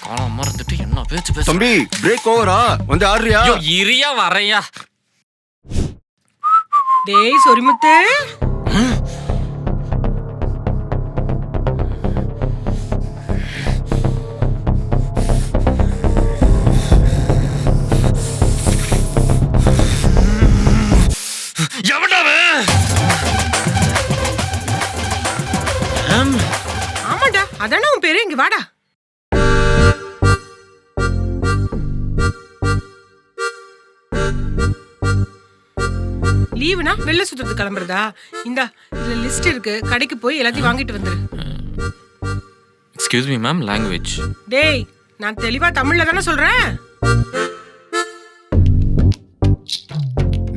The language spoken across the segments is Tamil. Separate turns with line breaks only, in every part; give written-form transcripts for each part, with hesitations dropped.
காலம் மறந்துட்டு என்ன பேச்சு
தம்பி பிரேக் ஓவரா வந்து ஆடுறியா?
இரியா வரையா.
டேய் சொரிமுத்து, ஆமாடா அதானே உன் பேரு. இங்க வாடா. லீவுனா வெளில சுத்துறது கிளம்புறதா? இந்தா இதுல லிஸ்ட் இருக்கு, கடைக்கு போய் எல்லாத்தையும் வாங்கிட்டு வந்துரு.
Excuse me ma'am, language.
டேய் நான் தெளிவா தமிழ்ல தானே சொல்றேன்.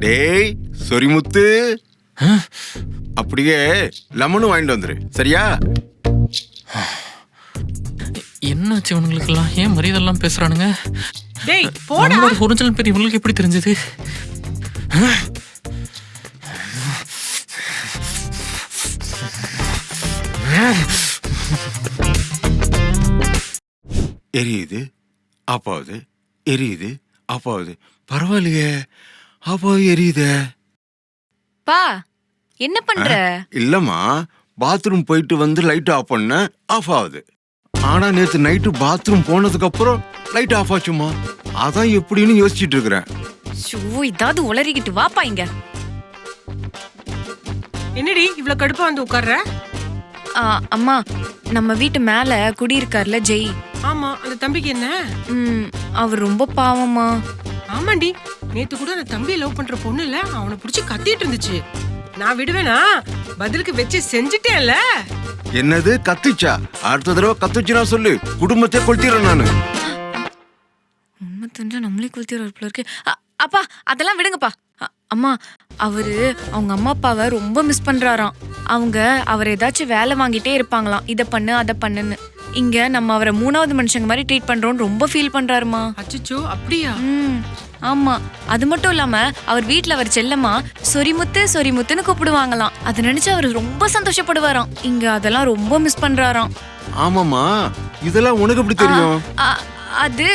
டேய் சொரிமுத்து, அப்படியே லெமனும் வாங்கிட்டு வந்துரு சரியா?
என்னாச்சு இவனுங்களுக்கெல்லாம்? ஏன் மரியாதைலாம் பேசுறானுங்க?
டேய் போடா.
ஒரிஜினல் பேர் இவங்களுக்கு எப்படி தெரிஞ்சது?
எரியுது ஆப்பாவது, எரியுது ஆப்பாவது. பரவாயில்லையே, ஆப்பாவது எரியுதே.
பா என்ன பண்ற?
இல்லம்மா, பாத்ரூம் போயிட்டு வந்து லைட் ஆஃப் பண்ண ஆஃப் ஆகுது. ஆனா நேத்து நைட்டு பாத்ரூம் போனதுக்கு அப்புறம் லைட் ஆஃப் ஆச்சுமா. அதான் எப்படின்னு யோசிச்சுட்டு இருக்கிறேன்.
ஷோ இதாவது உளறிக்கிட்டு வாப்பா இங்க.
என்னடி இவ்ளோ கடுப்பா வந்து உட்கார்ற?
அம்மா, நம்ம வீட்டு மேல குடியிருக்கார்ல ஜெய்.
ஆமா, அந்த தம்பிக்கு என்ன?
அவர் ரொம்ப பாவமா.
ஆமாண்டி, நேத்து கூட அந்த தம்பியை லவ் பண்ற பொண்ணு இல்ல, அவனை புடிச்சு கத்திட்டு இருந்துச்சு. நான் விடுவேனா? பதிலுக்கு வச்சு செஞ்சுட்டேன்ல.
என்னது கத்துச்சா? அடுத்த தடவை கத்துச்சுனா சொல்லு, குடும்பத்தை கொளுத்திடுறேன் நானு.
உண்மை தெரிஞ்சா நம்மளே கொளுத்திடுற இருக்கு. அப்பா அதெல்லாம் விடுங்கப்பா. அம்மா, அவரு அவங்க அம்மா அப்பாவை ரொம்ப மிஸ் பண்றாராம். அவங்க அவர் ஏதாச்சும் வேலை வாங்கிட்டே இருப்பாங்களாம், இதை பண்ணு அதை பண்ணுன்னு. இங்க நம்ம அவரை மூணாவது மனுஷங்க மாதிரி ட்ரீட் பண்றோம்னு ரொம்ப ஃபீல் பண்றாருமா.
அச்சச்சோ, அப்படியா?
ஆமா, அது மட்டும் இல்லாம அவர் வீட்டுல அவர் செல்லம்மா சொரிமுத்து சொரிமுத்துன்னு கூப்பிடுவாங்களாம். அதை நினைச்சு அவர் ரொம்ப சந்தோஷப்படுவாராம். இங்க அதெல்லாம் ரொம்ப மிஸ் பண்றாராம்.
ஆமாமா, இதெல்லாம் உனக்கு எப்படி தெரியும்?
அது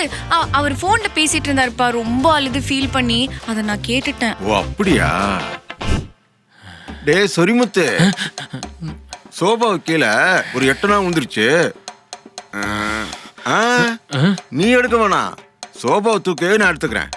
அவர் போன்ல பேசிட்டு இருந்தாருப்பா, ரொம்ப அழுது ஃபீல் பண்ணி. அதை நான் கேட்டுட்டேன்.
ஓ அப்படியா? டே சொரிமுத்து, சோபா கீழே ஒரு எட்டனா வந்துருச்சு. நீ எடுக்க வேணாம், சோபாவை தூக்கு, நான் எடுத்துக்கிறேன்.